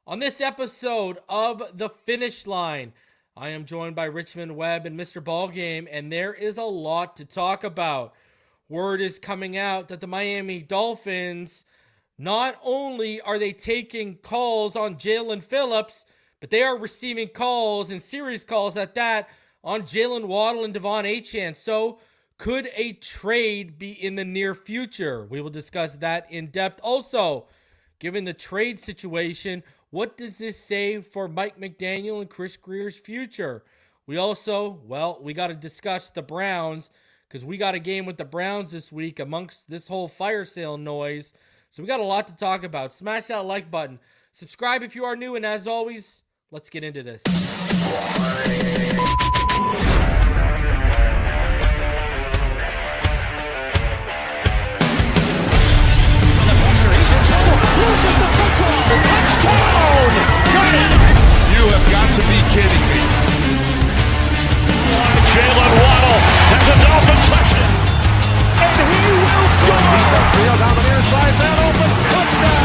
On this episode of The Finish Line, I am joined by Richmond Webb and Mr. BallGame, and there is a lot to talk about. Word is coming out that the Miami Dolphins, not only are they taking calls on Jalen Phillips, but they are receiving calls and series calls at that on Jaylen Waddle and De'Von Achane. So could a trade be in the near future? We will discuss that in depth. Also, given the trade situation, what does this say for Mike McDaniel and Chris Grier's future? We also, we got to discuss the Browns because we got a game with the Browns this week amongst this whole fire sale noise. So we got a lot to talk about. Smash that like button. Subscribe if you are new. And as always, let's get into this. Loses the football. Touchdown! Got it! You have got to be kidding me. Jaylen Waddle has a Dolphin touchdown. And he will score! He's got field on the near side, man open. Touchdown!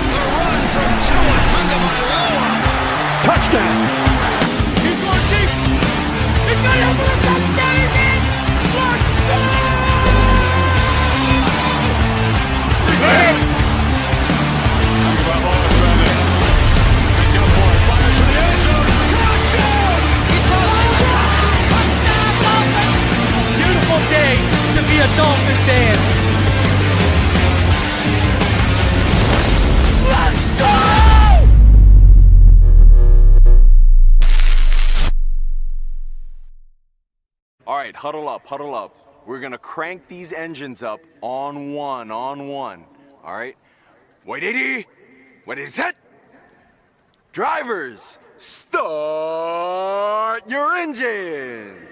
The run from Tua Tagovailoa. Touchdown! He's going deep. He's got it over the touchdown again. Beautiful day to be a Dolphin fan. Let's go! All right, huddle up, huddle up. We're gonna crank these engines up on one. All right? Wait, 80. Wait, it's set. Drivers, start your engines.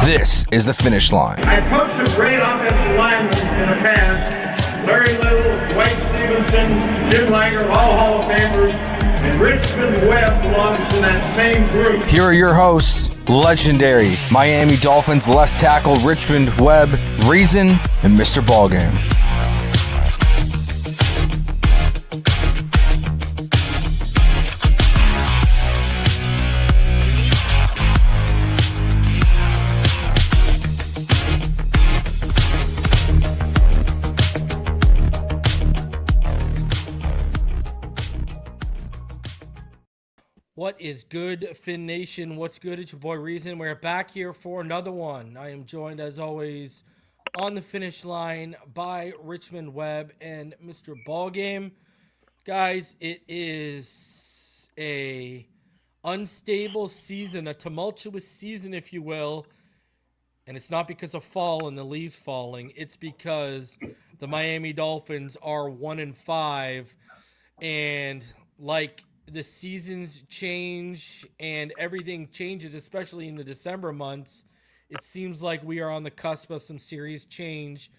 This is The Finish Line. I coached a great offensive lineman in the past. Larry Little, Dwight Stevenson, Jim Langer, all Hall of Famers, and Richmond Webb belongs to that same group. Here are your hosts, legendary Miami Dolphins left tackle Richmond Webb, Reason, and Mr. BallGame. What is good, Fin Nation? What's good? It's your boy Reason. We're back here for another one. I am joined, as always, on the finish line by Richmond Webb and Mr. BallGame. Guys, it is a unstable season, a tumultuous season, if you will. And it's not because of fall and the leaves falling. It's because the Miami Dolphins are 1-5. And like the seasons change and everything changes, especially in the December months, it seems like we are on the cusp of some serious change,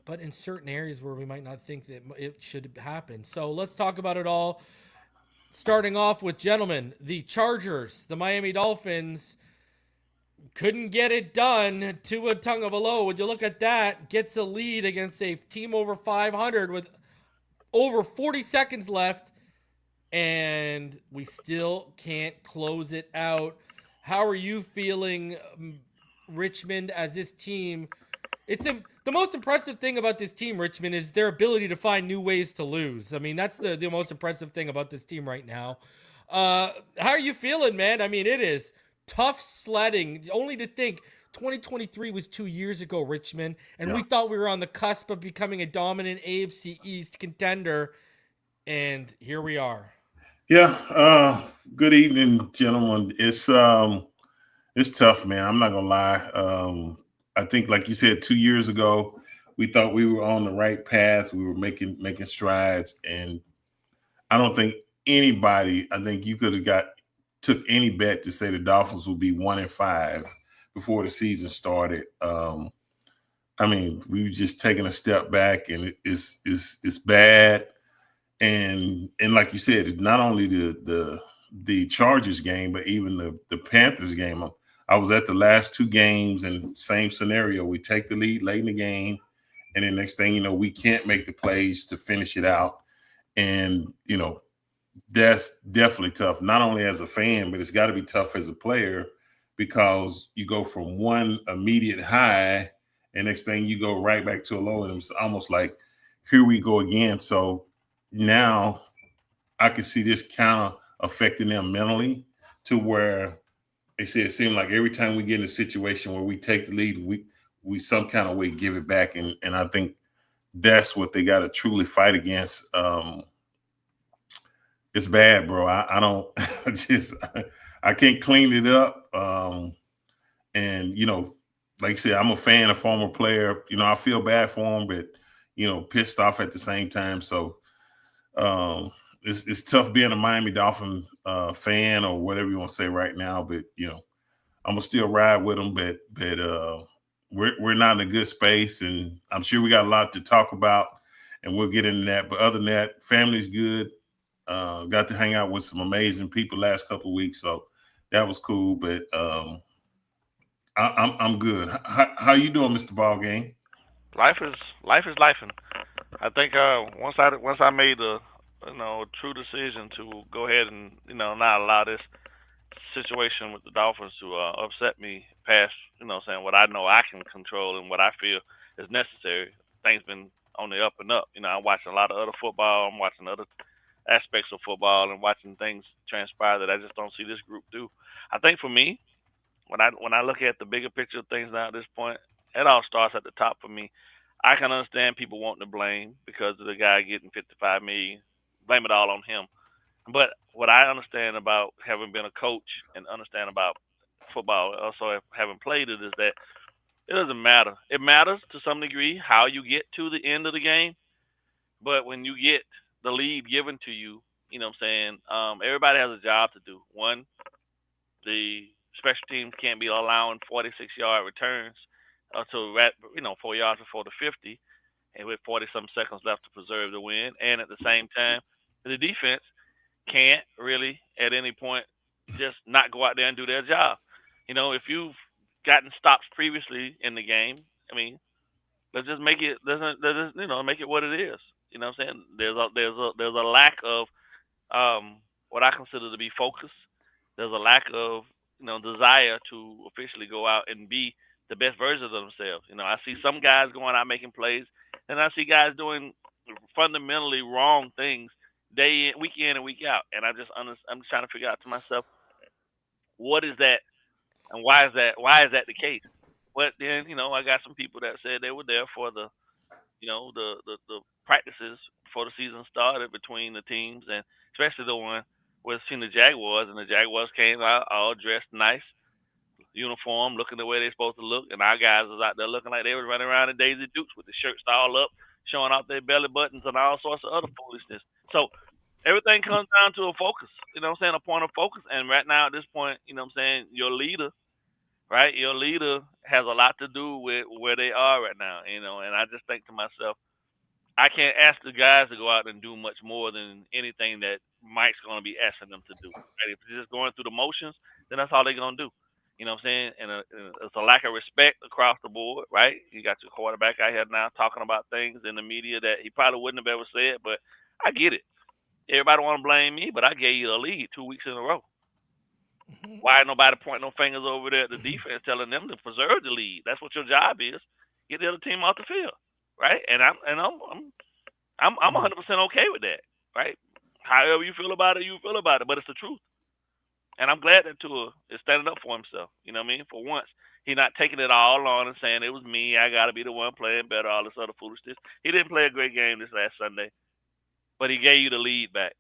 but in certain areas where we might not think that it should happen. So let's talk about it all. Starting off with, gentlemen, the Chargers, the Miami Dolphins, couldn't get it done. Tua Tagovailoa, would you look at that, gets a lead against a team over 500 with over 40 seconds left, and we still can't close it out. How are you feeling, Richmond, as this team? The most impressive thing about this team, Richmond, is their ability to find new ways to lose. I mean, that's the most impressive thing about this team right now. How are you feeling, man? I mean, it is tough sledding. Only to think 2023 was 2 years ago, Richmond, and we thought we were on the cusp of becoming a dominant AFC East contender, and here we are. Yeah, good evening, gentlemen. It's tough, man. I'm not gonna lie. I think, like you said, 2 years ago, we thought we were on the right path. We were making strides, and I don't think anybody. I think you could have took any bet to say the Dolphins would be 1-5 before the season started. I mean, we've just taken a step back, and it's bad. And like you said, it's not only the Chargers game, but even the Panthers game. I was at the last two games, and same scenario. We take the lead late in the game, and then next thing you know, we can't make the plays to finish it out. And that's definitely tough. Not only as a fan, but it's got to be tough as a player, because you go from one immediate high, and next thing you go right back to a low, and it's almost like, here we go again. So now I can see this kind of affecting them mentally, to where they say it seems like every time we get in a situation where we take the lead, we some kind of way give it back. And I think that's what they got to truly fight against. It's bad, bro. I don't I can't clean it up. And like I said, I'm a fan, a former player. I feel bad for him, but pissed off at the same time. So it's tough being a Miami Dolphin fan, or whatever you want to say right now. But I'm gonna still ride with them. But we're not in a good space, and I'm sure we got a lot to talk about, and we'll get into that. But other than that, family's good. Got to hang out with some amazing people last couple of weeks, so that was cool. But I'm good. How you doing, Mr. BallGame? Life is lifing. I think once I made the true decision to go ahead and not allow this situation with the Dolphins to upset me past saying what I know I can control and what I feel is necessary. Things been on the up and up. I'm watching a lot of other football. I'm watching other aspects of football and watching things transpire that I just don't see this group do. I think for me, when I look at the bigger picture of things now at this point, it all starts at the top for me. I can understand people wanting to blame because of the guy getting $55 million, blame it all on him. But what I understand about having been a coach and understand about football, also having played it, is that it doesn't matter. It matters to some degree how you get to the end of the game, but when you get the lead given to you, everybody has a job to do. One, the special teams can't be allowing 46-yard returns to 4 yards before the 50, and with 40-some seconds left to preserve the win. And at the same time, the defense can't really at any point just not go out there and do their job. If you've gotten stops previously in the game, let's just make it make it what it is. What I'm saying? There's a lack of what I consider to be focus. There's a lack of desire to officially go out and be the best version of themselves. I see some guys going out making plays, and I see guys doing fundamentally wrong things week in and week out. And I'm just trying to figure out to myself, what is that, and why is that the case? But then I got some people that said they were there for the the practices before the season started between the teams, and especially the one where seen the Jaguars, and the Jaguars came out all dressed nice, uniform, looking the way they're supposed to look, and our guys was out there looking like they was running around in Daisy Dukes with the shirts all up, showing off their belly buttons and all sorts of other foolishness. So everything comes down to a focus, a point of focus. And right now at this point, your leader, right? Your leader has a lot to do with where they are right now, and I just think to myself, I can't ask the guys to go out and do much more than anything that Mike's going to be asking them to do. Right? If they're just going through the motions, then that's all they're going to do. You know what I'm saying? And it's a lack of respect across the board, right? You got your quarterback out here now talking about things in the media that he probably wouldn't have ever said, but I get it. Everybody want to blame me, but I gave you the lead 2 weeks in a row. Why ain't nobody pointing no fingers over there at the defense telling them to preserve the lead? That's what your job is. Get the other team off the field, right? And I'm 100% okay with that, right? However you feel about it, but it's the truth. And I'm glad that Tua is standing up for himself. You know what I mean? For once, he's not taking it all on and saying it was me. I got to be the one playing better. All this other foolishness. He didn't play a great game this last Sunday, but he gave you the lead back.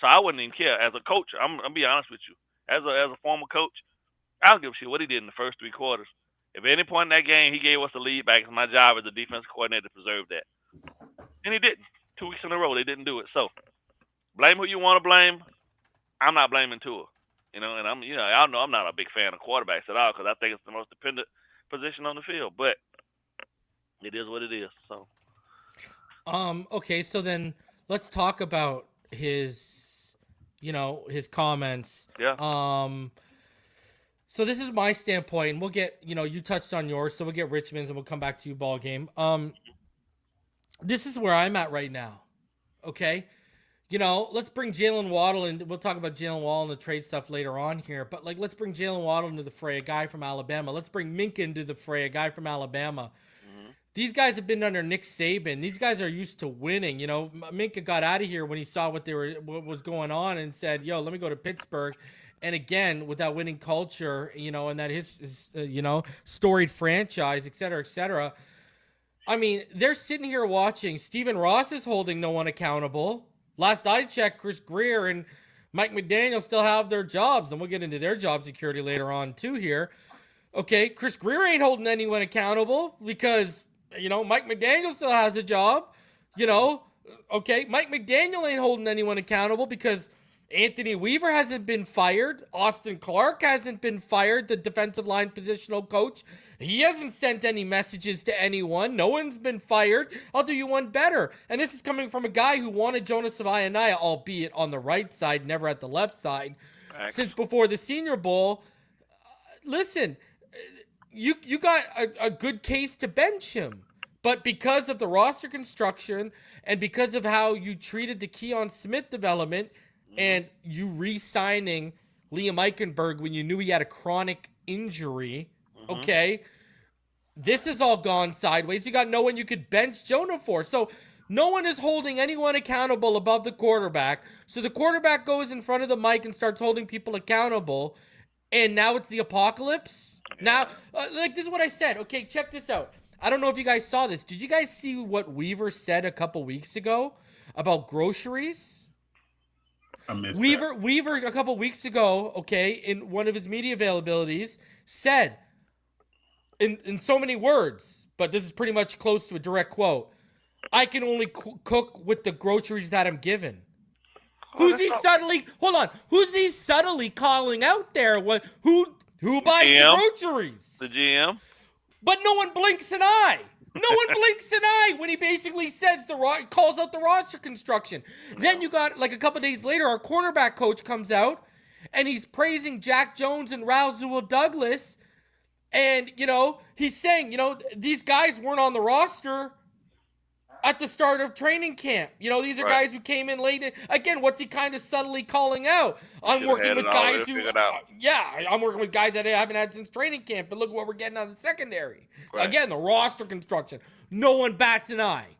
So I wouldn't even care as a coach. I'm be honest with you. As a former coach, I don't give a shit what he did in the first 3 quarters. If at any point in that game he gave us the lead back, it's my job as a defensive coordinator to preserve that. And he didn't. 2 weeks in a row, they didn't do it. So blame who you want to blame. I'm not blaming Tua. And y'all know I'm not a big fan of quarterbacks at all because I think it's the most dependent position on the field. But It is what it is. So. Okay, so then let's talk about his comments. Yeah. So this is my standpoint, and we'll get, you touched on yours, so we'll get Richmond's, and we'll come back to you, ball game. This is where I'm at right now. Okay, let's bring Jaylen Waddle, and we'll talk about Jaylen Waddle and the trade stuff later on here. But let's bring Jaylen Waddle into the fray, a guy from Alabama. Let's bring Minkah into the fray, a guy from Alabama. These guys have been under Nick Saban. These guys are used to winning. Minkah got out of here when he saw what was going on and said, "Yo, let me go to Pittsburgh." And again, with that winning culture, and that his storied franchise, et cetera, et cetera. I mean, they're sitting here watching. Stephen Ross is holding no one accountable. Last I checked, Chris Grier and Mike McDaniel still have their jobs, and we'll get into their job security later on too here. Okay, Chris Grier ain't holding anyone accountable because, Mike McDaniel still has a job. Okay, Mike McDaniel ain't holding anyone accountable because Anthony Weaver hasn't been fired. Austin Clark hasn't been fired, the defensive line positional coach. He hasn't sent any messages to anyone. No one's been fired. I'll do you one better. And this is coming from a guy who wanted Jonas Savaianaya, albeit on the right side, never at the left side, since before the Senior Bowl. Listen, you got a good case to bench him. But because of the roster construction and because of how you treated the Keon Smith development, and you re-signing Liam Eichenberg when you knew he had a chronic injury, okay, this has all gone sideways. You got no one you could bench Jonah for. So no one is holding anyone accountable above the quarterback. So the quarterback goes in front of the mic and starts holding people accountable, and now it's the apocalypse? Now, this is what I said. Okay, check this out. I don't know if you guys saw this. Did you guys see what Weaver said a couple weeks ago about groceries? Weaver a couple weeks ago, okay, in one of his media availabilities, said in so many words, but this is pretty much close to a direct quote, "I can only cook with the groceries that I'm given." Who's he subtly calling out there? Who buys the groceries? The GM. But no one blinks an eye. No one blinks an eye when he basically says calls out the roster construction. Then you got, a couple days later, our cornerback coach comes out, and he's praising Jack Jones and Rasul Douglas. And, he's saying, these guys weren't on the roster at the start of training camp. These are guys who came in late. Again, what's he kind of subtly calling out? I'm working with guys I'm working with guys that I haven't had since training camp, but look what we're getting out of the secondary. Right. Again, the roster construction. No one bats an eye.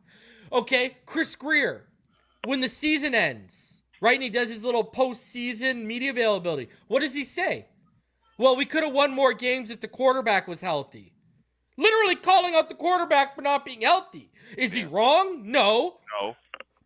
Okay, Chris Grier, when the season ends, right, and he does his little postseason media availability, what does he say? Well, we could have won more games if the quarterback was healthy. Literally calling out the quarterback for not being healthy. Is he wrong? No.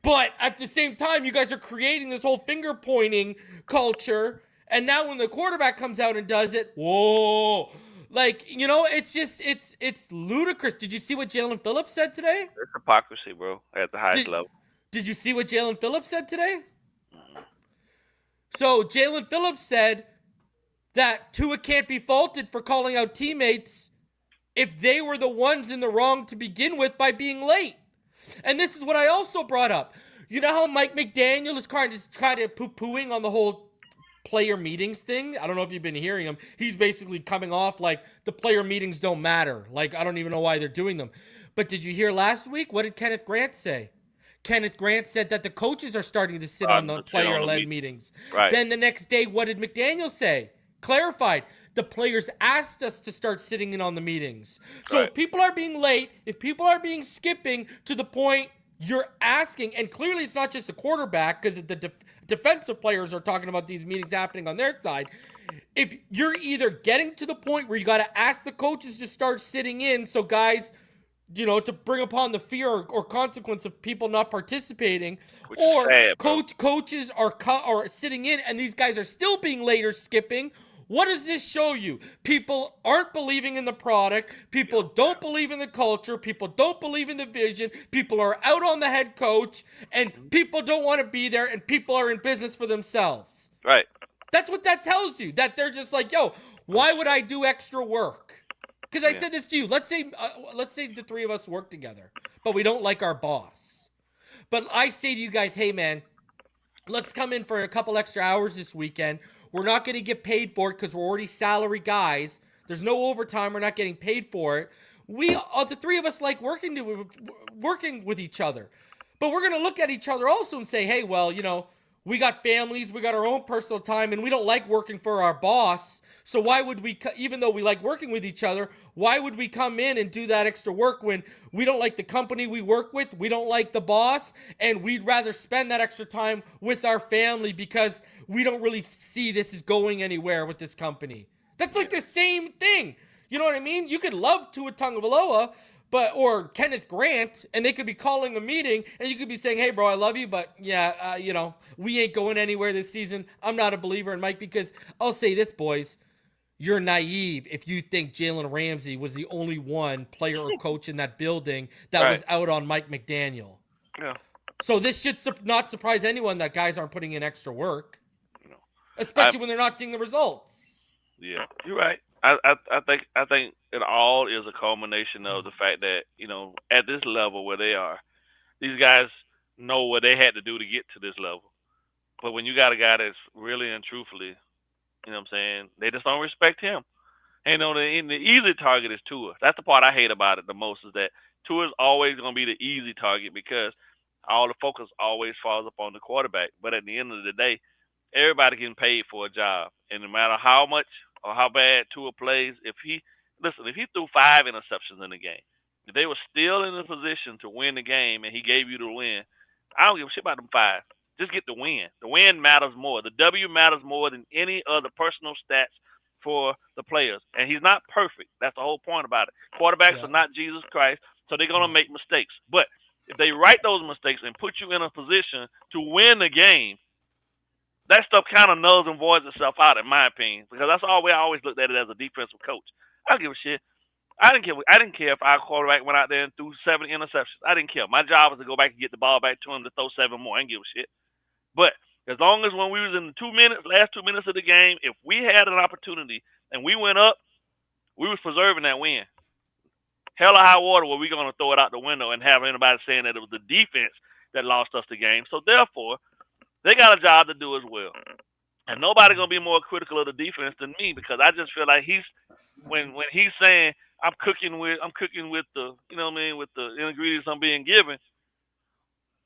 But at the same time, you guys are creating this whole finger-pointing culture, and now when the quarterback comes out and does it, whoa. It's ludicrous. Did you see what Jalen Phillips said today? It's hypocrisy, bro, at the highest level. Did you see what Jalen Phillips said today? So Jalen Phillips said that Tua can't be faulted for calling out teammates if they were the ones in the wrong to begin with by being late. And this is what I also brought up. You know how Mike McDaniel is kind of poo-pooing on the whole player meetings thing? I don't know if you've been hearing him. He's basically coming off like the player meetings don't matter. Like, I don't even know why they're doing them. But did you hear last week? What did Kenneth Grant say? Kenneth Grant said that the coaches are starting to sit on the player-led meetings. Right. Then the next day, what did McDaniel say? Clarified. The players asked us to start sitting in on the meetings. So if people are being late, if people are being skipping to the point you're asking, and clearly it's not just the quarterback because the defensive players are talking about these meetings happening on their side. If you're either getting to the point where you got to ask the coaches to start sitting in so guys, to bring upon the fear or consequence of people not participating, or coaches are sitting in and these guys are still being late or skipping. What does this show you? People aren't believing in the product. People don't believe in the culture. People don't believe in the vision. People are out on the head coach, and people don't want to be there, and people are in business for themselves. Right. That's what that tells you, that they're just like, yo, why would I do extra work? Because I said this to you. Let's say the three of us work together, but we don't like our boss. But I say to you guys, hey man, let's come in for a couple extra hours this weekend. We're not going to get paid for it because we're already salary guys. There's no overtime. We're not getting paid for it. The three of us like working with each other. But we're going to look at each other also and say, hey, well, we got families, we got our own personal time, and we don't like working for our boss. So why would we, even though we like working with each other, why would we come in and do that extra work when we don't like the company we work with, we don't like the boss, and we'd rather spend that extra time with our family because we don't really see this is going anywhere with this company? That's like the same thing. You know what I mean? You could love Tua Tagovailoa, or Kenneth Grant, and they could be calling a meeting, and you could be saying, hey, bro, I love you, but yeah, we ain't going anywhere this season. I'm not a believer in Mike, because I'll say this, boys. You're naive if you think Jalen Ramsey was the only one player or coach in that building that was out on Mike McDaniel. Yeah. So this should not surprise anyone that guys aren't putting in extra work, especially when they're not seeing the results. Yeah, you're right. I think it all is a culmination of the fact that, at this level where they are, these guys know what they had to do to get to this level. But when you got a guy that's really and truthfully, you know what I'm saying, they just don't respect him. And the easy target is Tua. That's the part I hate about it the most, is that Tua is always going to be the easy target because all the focus always falls upon the quarterback. But at the end of the day, everybody getting paid for a job. And no matter how much or how bad Tua plays, if he threw 5 interceptions in the game, if they were still in a position to win the game and he gave you the win, I don't give a shit about them 5. Just get the win. The win matters more. The W matters more than any other personal stats for the players. And he's not perfect. That's the whole point about it. Quarterbacks are not Jesus Christ, so they're going to make mistakes. But if they right those mistakes and put you in a position to win the game, that stuff kind of nulls and voids itself out, in my opinion, because that's all we always looked at it as a defensive coach. I don't give a shit. I didn't care if our quarterback went out there and threw 7 interceptions. I didn't care. My job was to go back and get the ball back to him to throw 7 more. I didn't give a shit. But as long as when we was in the last 2 minutes of the game, if we had an opportunity and we went up, we was preserving that win. Hell or high water, were we going to throw it out the window and have anybody saying that it was the defense that lost us the game? So therefore, they got a job to do as well. And nobody's going to be more critical of the defense than me, because I just feel like when he's saying I'm cooking with the, with the ingredients I'm being given.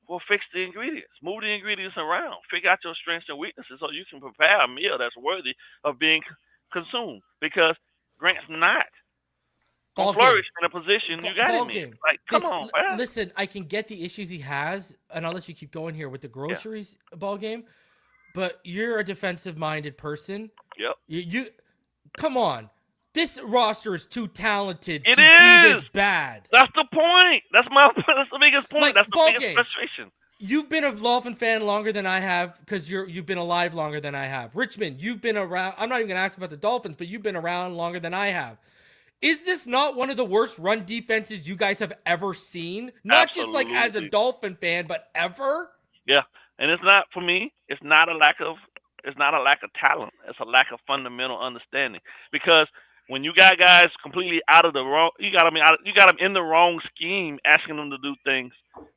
Well, fix the ingredients. Move the ingredients around. Figure out your strengths and weaknesses so you can prepare a meal that's worthy of being consumed. Because Grant's not going to flourish in a position you got him in. Like, come on, man. Listen, I can get the issues he has, and I'll let you keep going here with the groceries ball game. But you're a defensive-minded person. Yep. You come on. This roster is too talented to be this bad. That's the point. That's the biggest point. That's the biggest frustration. You've been a Dolphin fan longer than I have, because you've been alive longer than I have. Richmond, you've been around. I'm not even going to ask about the Dolphins, but you've been around longer than I have. Is this not one of the worst run defenses you guys have ever seen? Not Absolutely. Just like as a Dolphin fan, but ever? Yeah, and it's not, for me, it's not a lack of talent. It's a lack of fundamental understanding. Because when you got guys completely out of the wrong, you got them in the wrong scheme, asking them to do things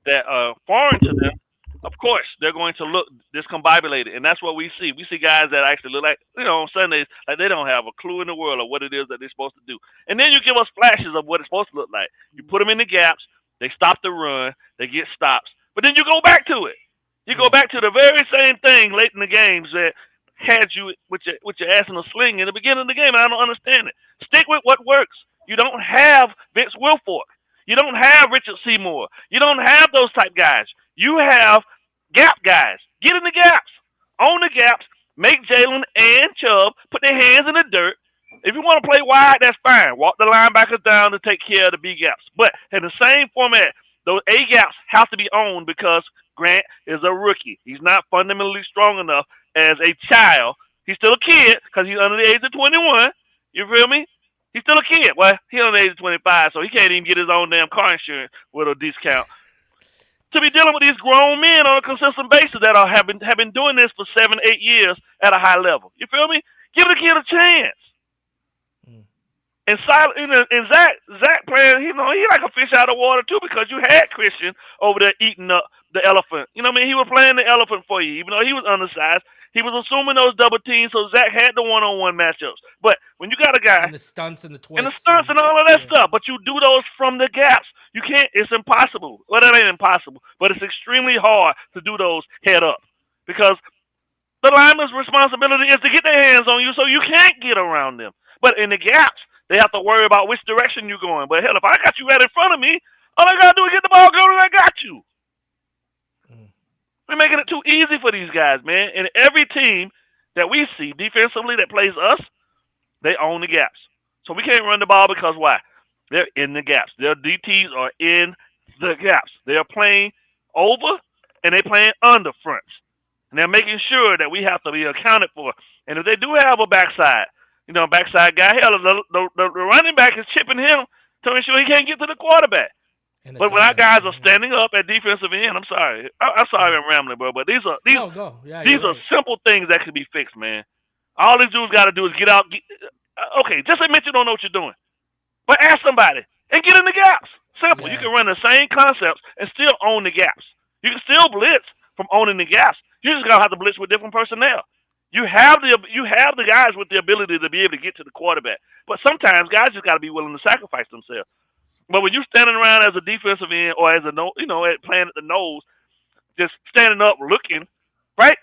that are foreign to them. Of course, they're going to look discombobulated, and that's what we see. We see guys that actually look like, on Sundays, like they don't have a clue in the world of what it is that they're supposed to do. And then you give us flashes of what it's supposed to look like. You put them in the gaps, they stop the run, they get stops, but then you go back to it. You go back to the very same thing late in the games that had you with your ass in a sling in the beginning of the game, and I don't understand it. Stick with what works. You don't have Vince Wilfork. You don't have Richard Seymour. You don't have those type guys. You have gap guys. Get in the gaps. Own the gaps. Make Jaylen and Chubb put their hands in the dirt. If you want to play wide, that's fine. Walk the linebackers down to take care of the B gaps. But in the same format, those A gaps have to be owned, because Grant is a rookie. He's not fundamentally strong enough as a child. He's still a kid because he's under the age of 21. You feel me? He's still a kid. Well, he's under the age of 25, so he can't even get his own damn car insurance with a discount. To be dealing with these grown men on a consistent basis that have been doing this for 7-8 years at a high level. You feel me? Give the kid a chance. And Zach playing, he like a fish out of water too, because you had Christian over there eating up the elephant. You know what I mean? He was playing the elephant for you, even though he was undersized. He was assuming those double teams, so Zach had the one-on-one matchups. But when you got a guy and the stunts and the twists and all of that stuff, but you do those from the gaps, you can't. It's impossible. Well, that ain't impossible, but it's extremely hard to do those head up because the lineman's responsibility is to get their hands on you, so you can't get around them. But in the gaps, they have to worry about which direction you're going. But hell, if I got you right in front of me, all I gotta do is get the ball going, and I got you. We're making it too easy for these guys, man. And every team that we see defensively that plays us, they own the gaps. So we can't run the ball because why? They're in the gaps. Their DTs are in the gaps. They're playing over and they're playing under fronts. And they're making sure that we have to be accounted for. And if they do have a backside guy, hell, the running back is chipping him to ensure he can't get to the quarterback. But when our guys are standing up at defensive end, I'm sorry. I'm sorry I'm rambling, bro. But these are simple things that can be fixed, man. All these dudes got to do is get out. Okay, just admit you don't know what you're doing. But ask somebody and get in the gaps. Simple. Yeah. You can run the same concepts and still own the gaps. You can still blitz from owning the gaps. You just gotta have to blitz with different personnel. You have the guys with the ability to be able to get to the quarterback. But sometimes guys just gotta be willing to sacrifice themselves. But when you're standing around as a defensive end or as playing at the nose, just standing up looking, right?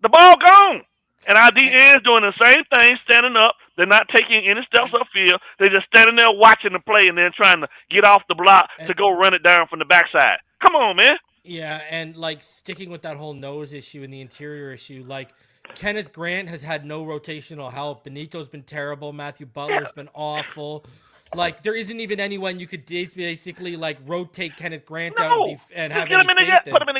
The ball gone. And our DN's doing the same thing, standing up. They're not taking any steps upfield. They're just standing there watching the play and then trying to get off the block to go run it down from the backside. Come on, man. Yeah, and like sticking with that whole nose issue and the interior issue, like Kenneth Grant has had no rotational help. Benito's been terrible. Matthew Butler's been awful. Like, there isn't even anyone you could basically like rotate Kenneth Grant out and have put him in the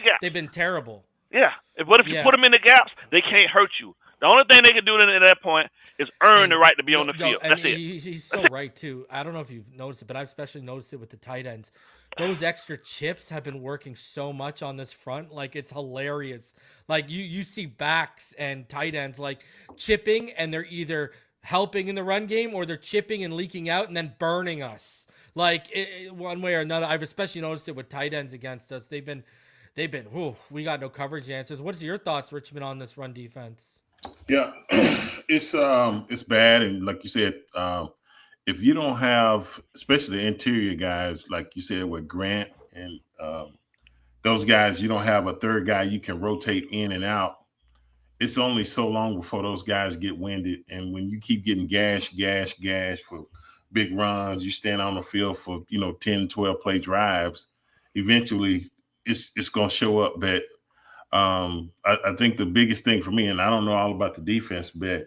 gap. They've been terrible. Yeah. What if you put them in the gaps? They can't hurt you. The only thing they can do at that point is earn the right to be on the field. That's it. He's so right, too. I don't know if you've noticed it, but I've especially noticed it with the tight ends. Those extra chips have been working so much on this front. Like, it's hilarious. Like, you see backs and tight ends, like, chipping, and they're either helping in the run game or they're chipping and leaking out and then burning us. Like, one way or another. I've especially noticed it with tight ends against us. They've been, we got no coverage answers. What is your thoughts, Richmond, on this run defense? Yeah, it's bad, and like you said, if you don't have, especially the interior guys, like you said with Grant and those guys, you don't have a third guy you can rotate in and out. It's only so long before those guys get winded, and when you keep getting gash for big runs, you stand on the field for 10, 12 play drives. Eventually, it's gonna show up that. I think the biggest thing for me, and I don't know all about the defense, but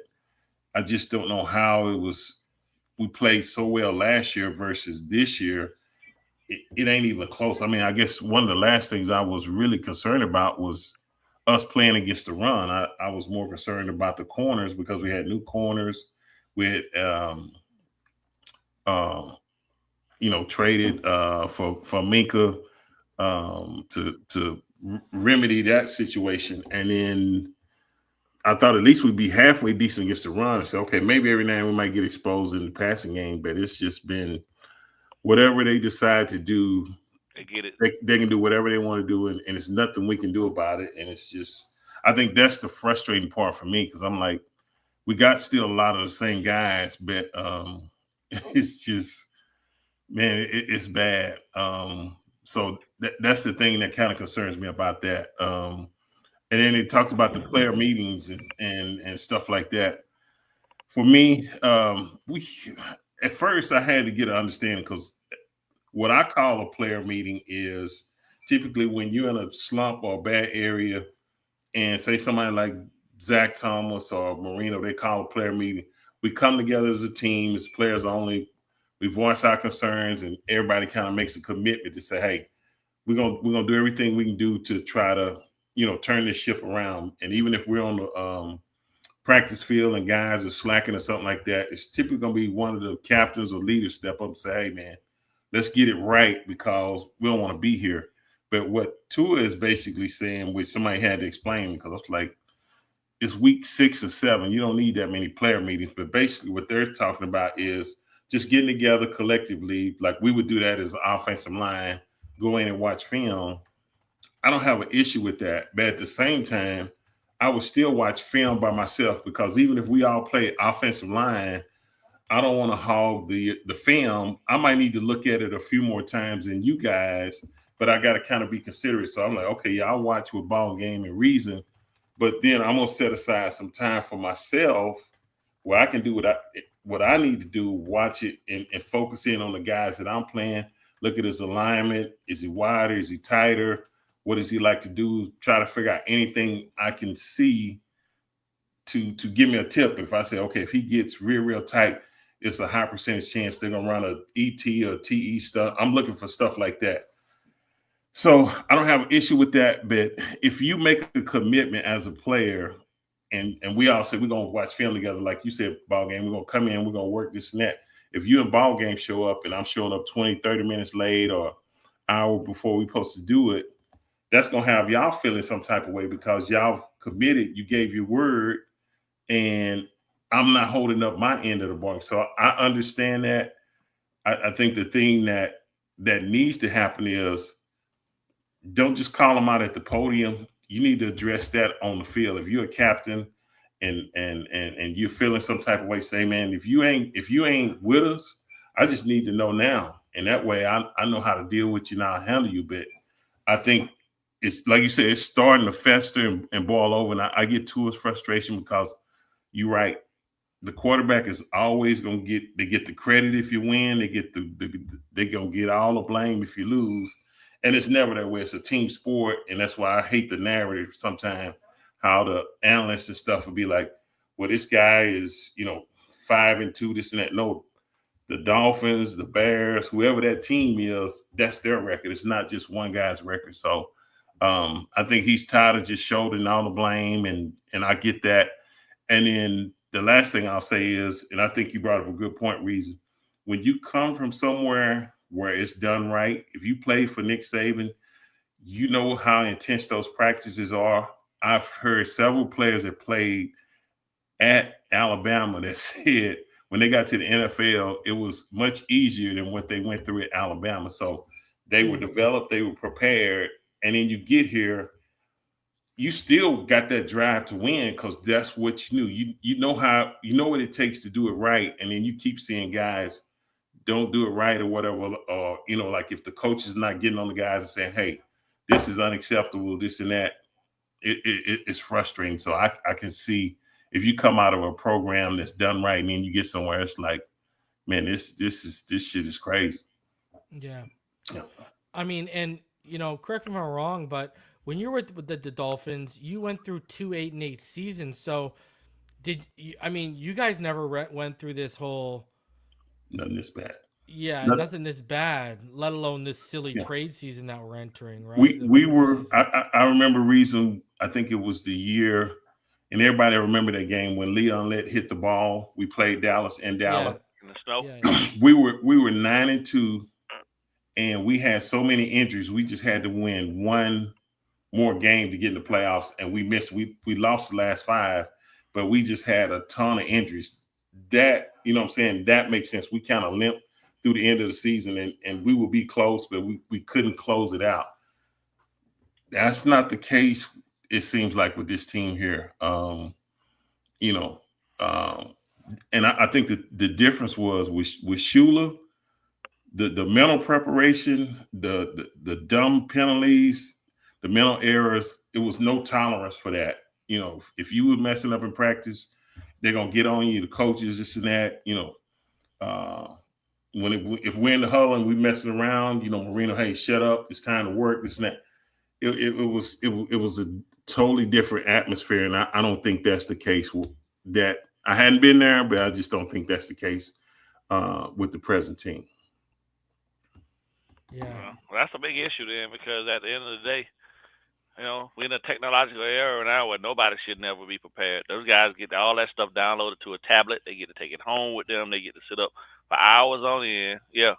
I just don't know how we played so well last year versus this year. It ain't even close. I mean, I guess one of the last things I was really concerned about was us playing against the run. I was more concerned about the corners because we had new corners. We had, traded for Minka to remedy that situation, and then I thought at least we'd be halfway decent against the run. And say, okay, maybe every now and then we might get exposed in the passing game, but it's just been whatever they decide to do. They get it. They can do whatever they want to do, and it's nothing we can do about it. And it's just, I think that's the frustrating part for me because I'm like, we got still a lot of the same guys, but it's just, man, it's bad. So that's the thing that kind of concerns me about that. And then it talks about the player meetings and stuff like that. For me, at first I had to get an understanding because what I call a player meeting is typically when you're in a slump or a bad area and say somebody like Zach Thomas or Marino, they call a player meeting. We come together as a team, as players only. We voice our concerns, and everybody kind of makes a commitment to say, "Hey, we're gonna do everything we can do to try to, turn this ship around." And even if we're on the practice field and guys are slacking or something like that, it's typically gonna be one of the captains or leaders step up and say, "Hey, man, let's get it right because we don't want to be here." But what Tua is basically saying, which somebody had to explain because it's like it's week 6 or 7, you don't need that many player meetings. But basically, what they're talking about is just getting together collectively, like we would do that as an offensive line, go in and watch film. I don't have an issue with that. But at the same time, I would still watch film by myself, because even if we all play offensive line, I don't want to hog the film. I might need to look at it a few more times than you guys, but I got to kind of be considerate. So I'm like, okay, yeah, I'll watch with BallGame and Reason, but then I'm going to set aside some time for myself where I can do what I need to do, watch it and focus in on the guys that I'm playing, look at his alignment. Is he wider? Is he tighter? What does he like to do? Try to figure out anything I can see to give me a tip. If I say, okay, if he gets real tight, it's a high percentage chance they're going to run a ET or TE stuff. I'm looking for stuff like that. So I don't have an issue with that. But if you make a commitment as a player, and we all say we're going to watch film together, like you said, BallGame, we're going to come in, we're going to work this and that. If you and BallGame show up and I'm showing up 20, 30 minutes late or an hour before we're supposed to do it, that's going to have y'all feeling some type of way, because y'all committed, you gave your word, and I'm not holding up my end of the bargain. So I understand that. I think the thing that needs to happen is, don't just call them out at the podium. You need to address that on the field. If you're a captain and you're feeling some type of way, say, man, if you ain't with us, I just need to know now. And that way I know how to deal with you now, handle you. But I think it's like you said, it's starting to fester and boil over. And I get Tua's frustration, because you're right. The quarterback is always going to get the credit if you win. They're going to get all the blame if you lose. And it's never that way. It's a team sport. And that's why I hate the narrative sometimes, how the analysts and stuff will be like, well, this guy is, 5-2, this and that. No, the Dolphins, the Bears, whoever that team is, that's their record. It's not just one guy's record. So I think he's tired of just shouldering all the blame, and I get that. And then the last thing I'll say is, and I think you brought up a good point, Reason, when you come from somewhere where it's done right, if you play for Nick Saban, you know how intense those practices are. I've heard several players that played at Alabama that said when they got to the NFL, it was much easier than what they went through at Alabama. So they were developed, they were prepared, and then you get here, you still got that drive to win, because that's what you knew. You know what it takes to do it right, and then you keep seeing guys don't do it right or whatever, or like if the coach is not getting on the guys and saying, hey, this is unacceptable, this and that, it's frustrating. So I can see if you come out of a program that's done right and then you get somewhere, it's like, man, this shit is crazy. Yeah. I mean, and correct me if I'm wrong, but when you were with the Dolphins, you went through 2 8-8 seasons. So you guys never went through this whole nothing this bad. Yeah, nothing this bad, let alone this silly trade season that we're entering, right? We were. I remember Reason. I think it was the year, and everybody remember that game when Leon Lett hit the ball. We played Dallas in Dallas. In the snow. Yeah. We were 9-2, and we had so many injuries. We just had to win one more game to get in the playoffs, and we missed. We lost the last 5, but we just had a ton of injuries. That, what I'm saying, that makes sense. We kind of limped through the end of the season, and we would be close, but we couldn't close it out. That's not the case, it seems like, with this team here. And I think that the difference was with Shula, the mental preparation, the dumb penalties, the mental errors, it was no tolerance for that. If you were messing up in practice, they're going to get on you, the coaches, this and that, if we're in the huddle and we messing around, Marino, hey, shut up, it's time to work, this and that. It was a totally different atmosphere, and I don't think that's the case. That I hadn't been there, but I just don't think that's the case with the present team. Yeah, well, that's a big issue then, because at the end of the day, we're in a technological era now where nobody should never be prepared. Those guys get all that stuff downloaded to a tablet. They get to take it home with them. They get to sit up for hours on end. Yeah.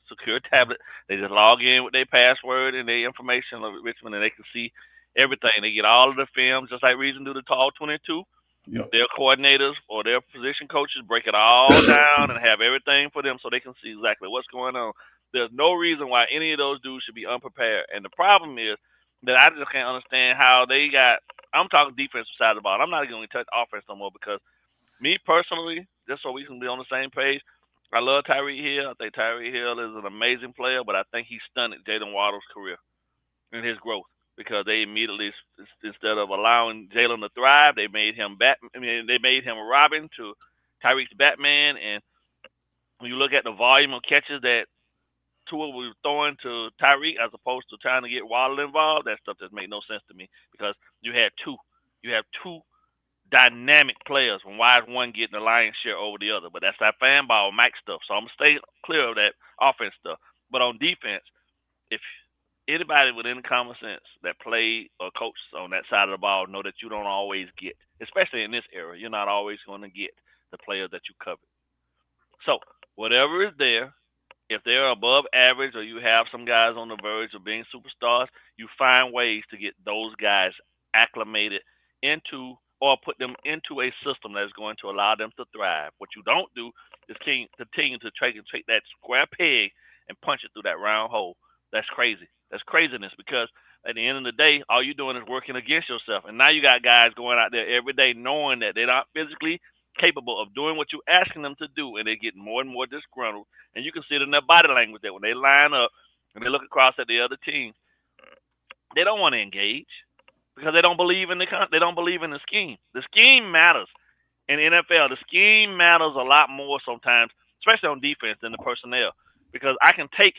Secure tablet. They just log in with their password and their information of Richmond, and they can see everything. They get all of the films, just like Reason do the Tall 22. Yep. Their coordinators or their position coaches break it all down and have everything for them so they can see exactly what's going on. There's no reason why any of those dudes should be unprepared. And the problem is that I just can't understand how they got. I'm talking defensive side of the ball. I'm not going to touch offense no more because me personally, just so we can be on the same page, I love Tyreek Hill. I think Tyreek Hill is an amazing player, but I think he stunted Jaylen Waddle's career and his growth because they immediately, instead of allowing Jaylen to thrive, they made him they made him Robin to Tyreek's Batman. And when you look at the volume of catches that Tua was throwing to Tyreek as opposed to trying to get Waddle involved, that stuff just made no sense to me because you have two dynamic players. When why is one getting the lion's share over the other? But that's that fan ball Mac stuff. So I'm gonna stay clear of that offense stuff. But on defense, if anybody with any common sense that played or coached on that side of the ball know that you don't always get, especially in this era, you're not always going to get the players that you covered. So whatever is there, if they're above average or you have some guys on the verge of being superstars, you find ways to get those guys acclimated into or put them into a system that is going to allow them to thrive. What you don't do is continue to take that square peg and punch it through that round hole. That's crazy. That's craziness because at the end of the day, all you're doing is working against yourself. And now you got guys going out there every day knowing that they're not physically capable of doing what you're asking them to do, and they're getting more and more disgruntled. And you can see it in their body language that when they line up and they look across at the other team, they don't want to engage because they don't believe in the scheme. The scheme matters in the NFL. The scheme matters a lot more sometimes, especially on defense, than the personnel, because I can take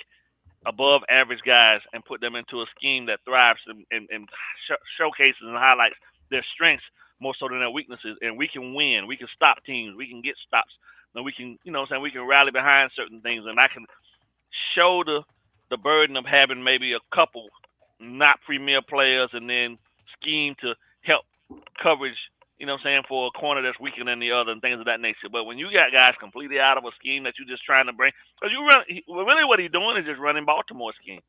above average guys and put them into a scheme that thrives and showcases and highlights their strengths more so than their weaknesses, and we can win. We can stop teams. We can get stops. And we can, we can rally behind certain things, and I can show the burden of having maybe a couple not premier players and then scheme to help coverage, for a corner that's weaker than the other and things of that nature. But when you got guys completely out of a scheme that you're just trying to bring, because really what he's doing is just running Baltimore scheme.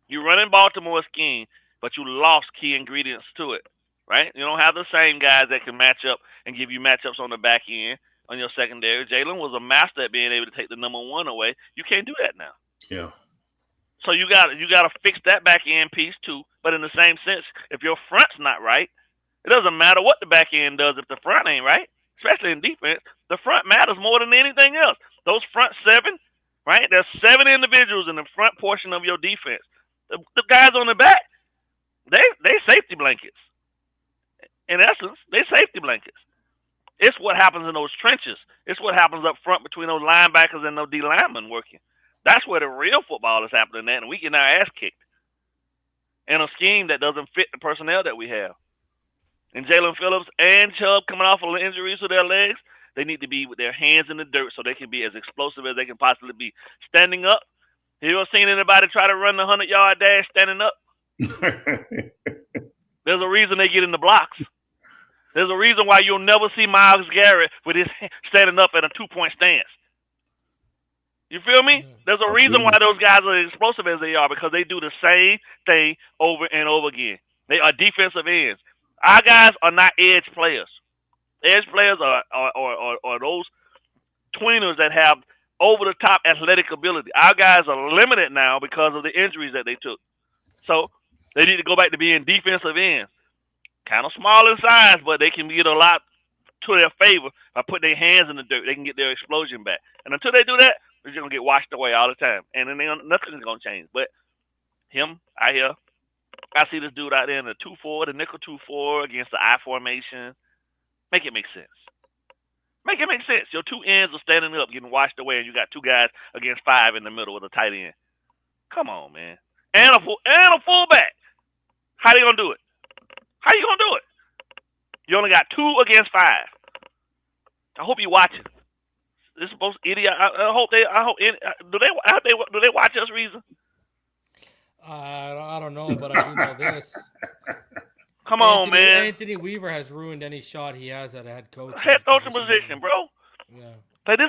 You're running Baltimore scheme, but you lost key ingredients to it, right? You don't have the same guys that can match up and give you matchups on the back end on your secondary. Jaylen was a master at being able to take the number one away. You can't do that now. Yeah. So you got to fix that back end piece too. But in the same sense, if your front's not right, it doesn't matter what the back end does if the front ain't right, especially in defense. The front matters more than anything else. Those front seven, right? There's 7 individuals in the front portion of your defense. The guys on the back, they safety blankets. In essence, they safety blankets. It's what happens in those trenches. It's what happens up front between those linebackers and those D linemen working. That's where the real football is happening at, and we get our ass kicked in a scheme that doesn't fit the personnel that we have. And Jalen Phillips and Chubb coming off of injuries to their legs, they need to be with their hands in the dirt so they can be as explosive as they can possibly be. Standing up, have you ever seen anybody try to run the 100-yard dash standing up? There's a reason they get in the blocks. There's a reason why you'll never see Myles Garrett with his standing up at a 2-point stance. You feel me? There's a reason why those guys are as explosive as they are, because they do the same thing over and over again. They are defensive ends. Our guys are not edge players. Edge players are those tweeners that have over-the-top athletic ability. Our guys are limited now because of the injuries that they took. So they need to go back to being defensive ends. Kind of small in size, but they can get a lot to their favor by putting their hands in the dirt. They can get their explosion back. And until they do that, they're just going to get washed away all the time. And then nothing is going to change. But him out here, I see this dude out there in the 2-4, the nickel 2-4 against the I formation. Make it make sense. Make it make sense. Your two ends are standing up, getting washed away, and you got 2 guys against 5 in the middle with a tight end. Come on, man. And a fullback. How they going to do it? How you going to do it? You only got 2 against 5. I hope you're watching. This is supposed to idiot. Do they watch us, Reason? I don't know, but I do know this. Come on, man. Anthony Weaver has ruined any shot he has at a head coach. Head coaching position, bro. Yeah. Like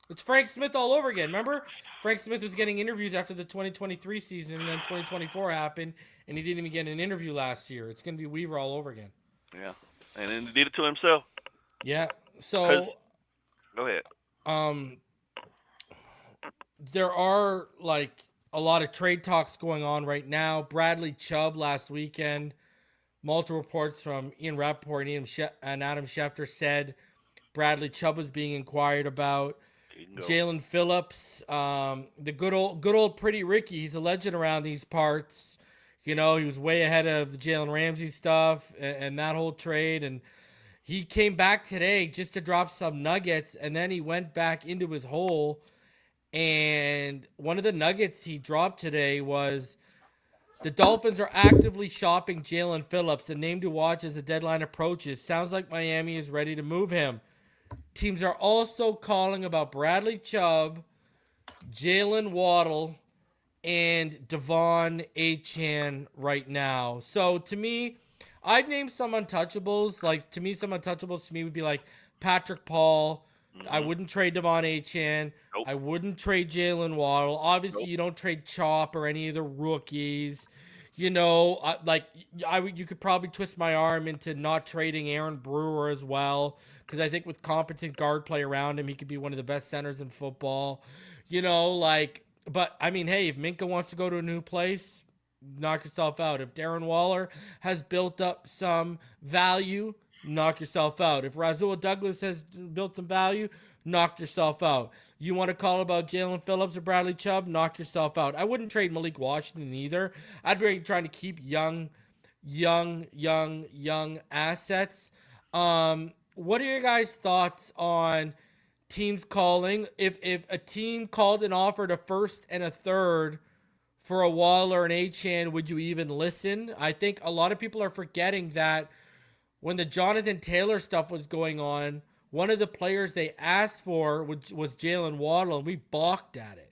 It's Frank Smith all over again. Remember, Frank Smith was getting interviews after the 2023 season, and then 2024 happened, and he didn't even get an interview last year. It's going to be Weaver all over again. Yeah, and then he did it to himself. Yeah. So, Go ahead. There are like a lot of trade talks going on right now. Bradley Chubb last weekend, multiple reports from Ian Rappaport and Adam Schefter said Bradley Chubb was being inquired about. Jalen Phillips, the good old Pretty Ricky. He's a legend around these parts. You know, he was way ahead of the Jalen Ramsey stuff and that whole trade. And he came back today just to drop some nuggets, and then he went back into his hole. And one of the nuggets he dropped today was the Dolphins are actively shopping Jalen Phillips, a name to watch as the deadline approaches. Sounds like Miami is ready to move him. Teams are also calling about Bradley Chubb, Jaylen Waddle, and De'Von Achane right now. So to me, I've named some untouchables. Like, to me, some untouchables to me would be like Patrick Paul. I wouldn't trade De'Von Achane. Nope. I wouldn't trade Jaylen Waddle. Obviously, you don't trade Chop or any of the rookies. You know, you could probably twist my arm into not trading Aaron Brewer as well, because I think with competent guard play around him, he could be one of the best centers in football. You know, but I mean, hey, if Minka wants to go to a new place, knock yourself out. If Darren Waller has built up some value, knock yourself out. If Rasul Douglas has built some value, knock yourself out. You want to call about Jalen Phillips or Bradley Chubb, knock yourself out. I wouldn't trade Malik Washington either. I'd be trying to keep young assets. What are your guys' thoughts on teams calling? If a team called and offered a first and a third for a Waller and Achane, would you even listen? I think a lot of people are forgetting that when the Jonathan Taylor stuff was going on, one of the players they asked for was Jaylen Waddle, and we balked at it.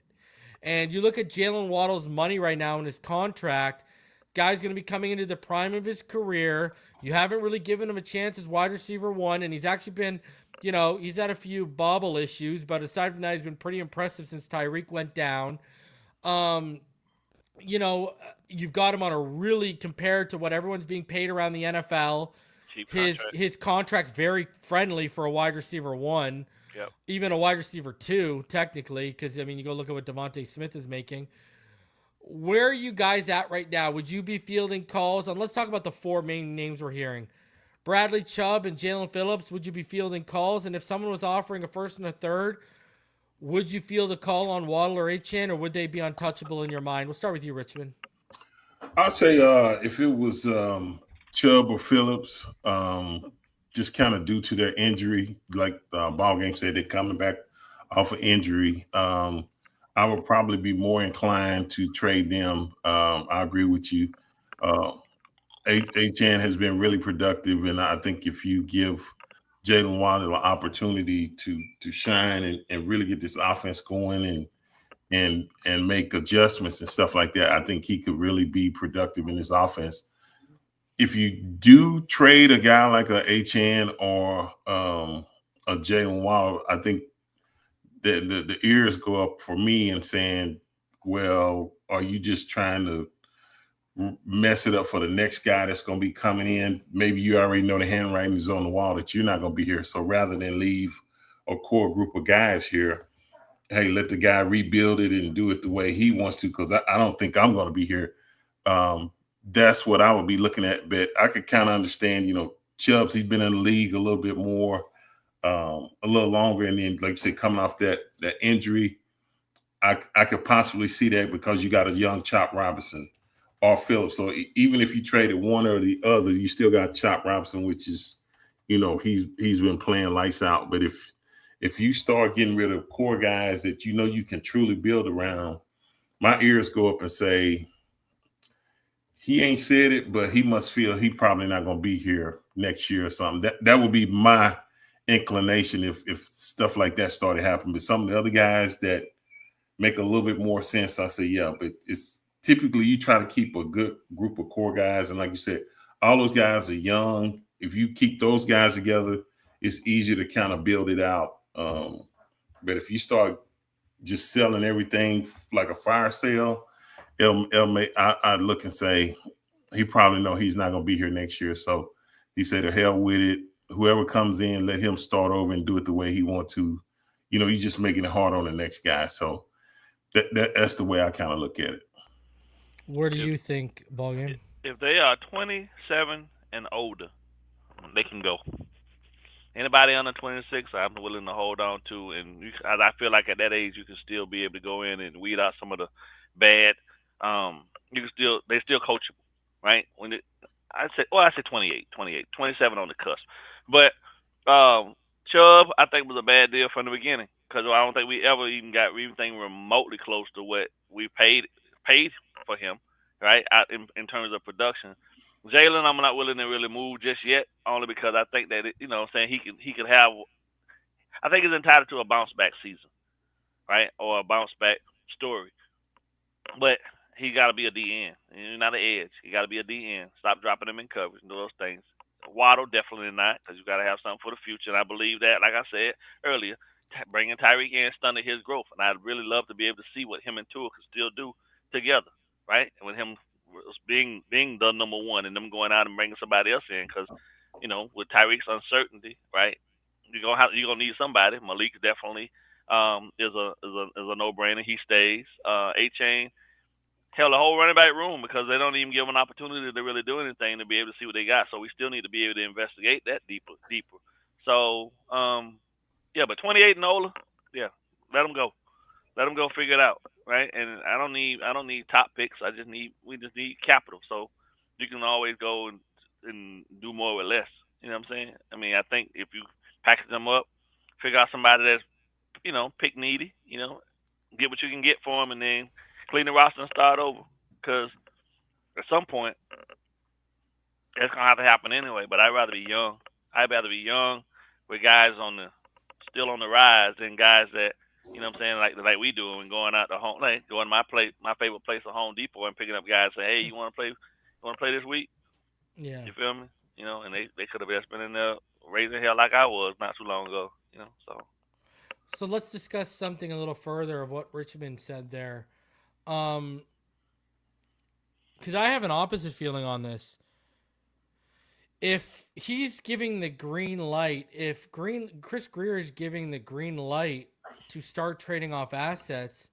And you look at Jaylen Waddle's money right now in his contract, guy's going to be coming into the prime of his career. You haven't really given him a chance as wide receiver one, and he's actually been, you know, he's had a few bobble issues, but aside from that, he's been pretty impressive since Tyreek went down. You know, you've got him on a really, compared to what everyone's being paid around the NFL, his contract's very friendly for a wide receiver one, even a wide receiver two, technically, because, I mean, you go look at what Devontae Smith is making. Where are you guys at right now? Would you be fielding calls? And let's talk about the four main names we're hearing. Bradley Chubb and Jalen Phillips, would you be fielding calls? And if someone was offering a first and a third, would you field a call on Waddle or Achane, or would they be untouchable in your mind? We'll start with you, Richmond. I'd say if it was Chubb or Phillips, just kind of due to their injury, like BallGame said, they're coming back off of injury. I would probably be more inclined to trade them. I agree with you. Achane has been really productive, and I think if you give Jaylen Waddle an opportunity to shine and really get this offense going and make adjustments and stuff like that, I think he could really be productive in this offense. If you do trade a guy like a Achane or a Jaylen Waddle, I think the ears go up for me and saying, well, are you just trying to mess it up for the next guy that's going to be coming in? Maybe you already know the handwriting is on the wall that you're not going to be here. So rather than leave a core group of guys here, hey, let the guy rebuild it and do it the way he wants to, because I don't think I'm going to be here. That's what I would be looking at. But I could kind of understand, you know, Chubbs, he's been in the league a little bit more, a little longer. And then, like I said, coming off that injury, I could possibly see that because you got a young Chop Robinson or Phillips. So even if you traded one or the other, you still got Chop Robinson, which is, you know, he's been playing lights out. But if you start getting rid of core guys that you know you can truly build around, my ears go up and say, he ain't said it, but he must feel he probably not going to be here next year or something. That would be my inclination if stuff like that started happening. But some of the other guys that make a little bit more sense, I say, yeah, but it's typically you try to keep a good group of core guys. And like you said, all those guys are young. If you keep those guys together, it's easier to kind of build it out. But if you start just selling everything like a fire sale, I'd look and say, he probably know he's not going to be here next year. So He said, "The hell with it. Whoever comes in, let him start over and do it the way he wants to. You're just making it hard on the next guy." So that's the way I kind of look at it. Where do you think, BallGame? If they are 27 and older, they can go. Anybody under 26, I'm willing to hold on to, and I feel like at that age you can still be able to go in and weed out some of the bad. You can they're still coachable, right? I say 28, 27 on the cusp, but Chubb I think was a bad deal from the beginning because I don't think we ever even got anything remotely close to what we paid for him, right? In terms of production. Jaylen, I'm not willing to really move just yet, only because I think that he could have. I think he's entitled to a bounce back season, right, or a bounce back story. But he got to be a DN, not an edge. He got to be a DN. Stop dropping him in coverage and do those things. Waddle definitely not, because you got to have something for the future. And I believe that, like I said earlier, bringing Tyreek in stunted his growth, and I'd really love to be able to see what him and Tua could still do together, right? And with him being the number one and them going out and bringing somebody else in, because with Tyreek's uncertainty, right, you're gonna need somebody. Malik definitely is a no-brainer. He stays. Achane, hell, the whole running back room, because they don't even give him an opportunity to really do anything to be able to see what they got. So we still need to be able to investigate that deeper. So but 28 and older, yeah, let them go. Let them go figure it out, right? And I don't need top picks. We just need capital. So you can always go and do more with less. You know what I'm saying? I mean, I think if you package them up, figure out somebody that's pick needy, get what you can get for them, and then clean the roster and start over. Because at some point, that's gonna have to happen anyway. But I'd rather be young. I'd rather be young with guys still on the rise than guys that. You know what I'm saying? Like we do, and going out to home, like going to my favorite place at Home Depot, and picking up guys. Say, hey, you want to play? You want to play this week? Yeah. You feel me? And they could have just been in there raising hell like I was not too long ago. So let's discuss something a little further of what Richmond said there, because I have an opposite feeling on this. If he's giving the green light, Chris Grier is giving the green light to start trading off assets,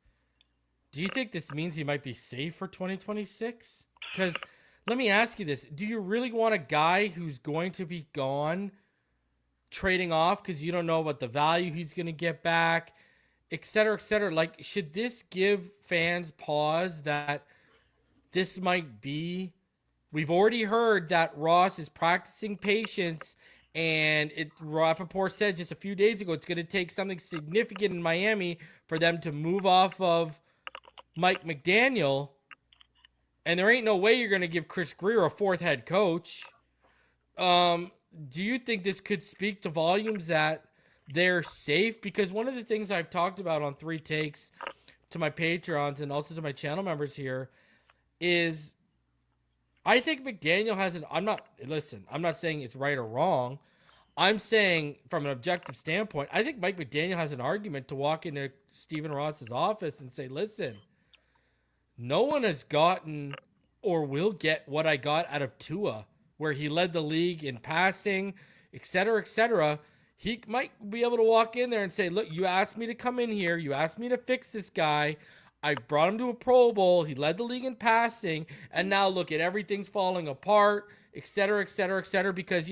do you think this means he might be safe for 2026? Because let me ask you this. Do you really want a guy who's going to be gone trading off because you don't know what the value he's going to get back, et cetera, et cetera? Like, should this give fans pause that this might be... We've already heard that Ross is practicing patience, and Rappaport said just a few days ago it's going to take something significant in Miami for them to move off of Mike McDaniel, and there ain't no way you're going to give Chris Grier a fourth head coach. Do you think this could speak to volumes that they're safe? Because one of the things I've talked about on 3 Takes to my Patreons and also to my channel members here is I think McDaniel has I'm not saying it's right or wrong. I'm saying from an objective standpoint, I think Mike McDaniel has an argument to walk into Stephen Ross's office and say, listen, no one has gotten or will get what I got out of Tua, where he led the league in passing, et cetera, et cetera. He might be able to walk in there and say, look, you asked me to come in here. You asked me to fix this guy. I brought him to a Pro Bowl. He led the league in passing. And now look at everything's falling apart, et cetera, et cetera, et cetera. Because,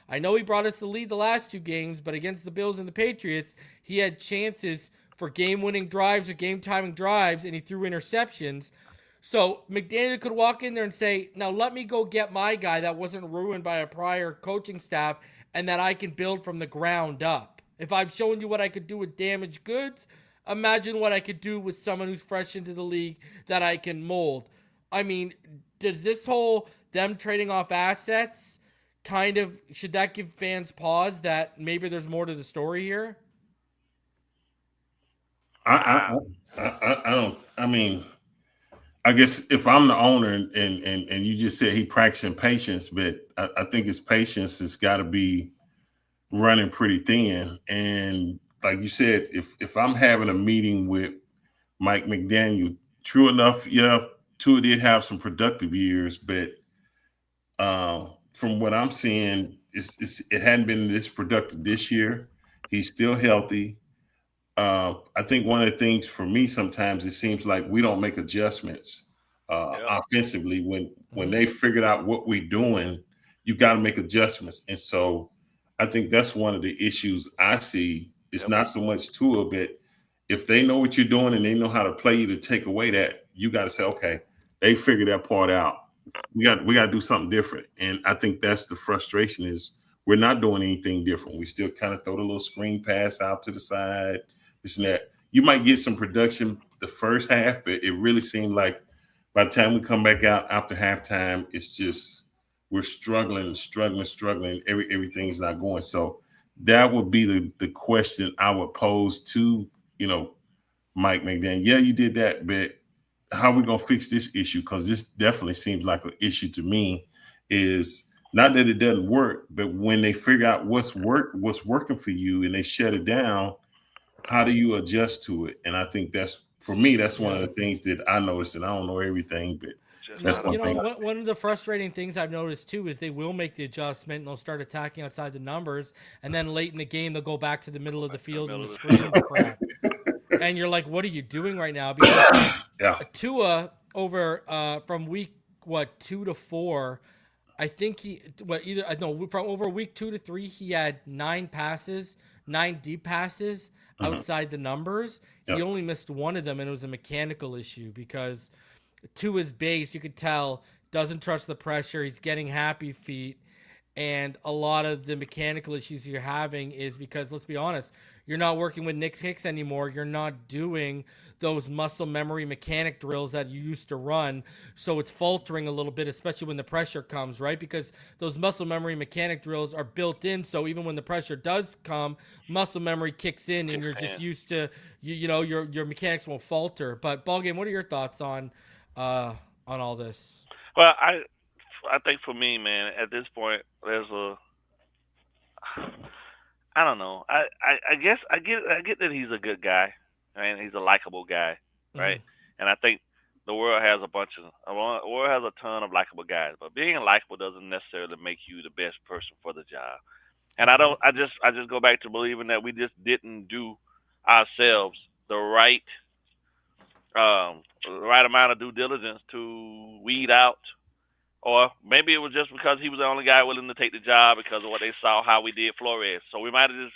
I know he brought us the lead the last 2 games, but against the Bills and the Patriots, he had chances for game-winning drives or game-timing drives, and he threw interceptions. So McDaniel could walk in there and say, now let me go get my guy that wasn't ruined by a prior coaching staff and that I can build from the ground up. If I've shown you what I could do with damaged goods, imagine what I could do with someone who's fresh into the league that I can mold. I mean, does this whole them trading off assets should that give fans pause that maybe there's more to the story here? I don't. I mean, I guess if I'm the owner and you just said he practicing patience, but I think his patience has got to be running pretty thin. And like you said, if I'm having a meeting with Mike McDaniel, true enough, Tua did have some productive years, but from what I'm seeing, it hadn't been this productive this year. He's still healthy. I think one of the things for me sometimes it seems like we don't make adjustments offensively when they figured out what we're doing. You got to make adjustments, and so I think that's one of the issues I see. It's not so much Tua, but if they know what you're doing and they know how to play you to take away that, you got to say, okay, they figured that part out. We got to do something different, and I think that's the frustration is we're not doing anything different. We still kind of throw the little screen pass out to the side, this and that. You might get some production the first half, but it really seemed like by the time we come back out after halftime, it's just we're struggling. Everything's not going. So that would be the question I would pose to, Mike McDaniel. Yeah, you did that, but how are we going to fix this issue? Because this definitely seems like an issue to me is not that it doesn't work, but when they figure out what's working for you and they shut it down, how do you adjust to it? And I think that's, for me, that's one of the things that I noticed, and I don't know everything, but that's one thing. One of the frustrating things I've noticed too is they will make the adjustment and they'll start attacking outside the numbers, and then late in the game they'll go back to the middle of the field and the screen crap. And you're like, what are you doing right now? Because Tua over from week 2 to 4, I think from over week 2 to 3 he had 9 deep passes outside the numbers. He only missed one of them, and it was a mechanical issue because to his base, you could tell, doesn't trust the pressure. He's getting happy feet. And a lot of the mechanical issues you're having is because, let's be honest, you're not working with Nick Hicks anymore. You're not doing those muscle memory mechanic drills that you used to run. So it's faltering a little bit, especially when the pressure comes, right? Because those muscle memory mechanic drills are built in. So even when the pressure does come, muscle memory kicks in and you're just used to, your mechanics won't falter. But BallGame, what are your thoughts on all this? Well, I think for me, man, at this point, I don't know. I guess I get that he's a good guy, right? He's a likable guy, right? And I think the world has a ton of likable guys, but being likable doesn't necessarily make you the best person for the job. And I just go back to believing that we just didn't do ourselves the right amount of due diligence to weed out, or maybe it was just because he was the only guy willing to take the job because of what they saw how we did Flores. So we might have just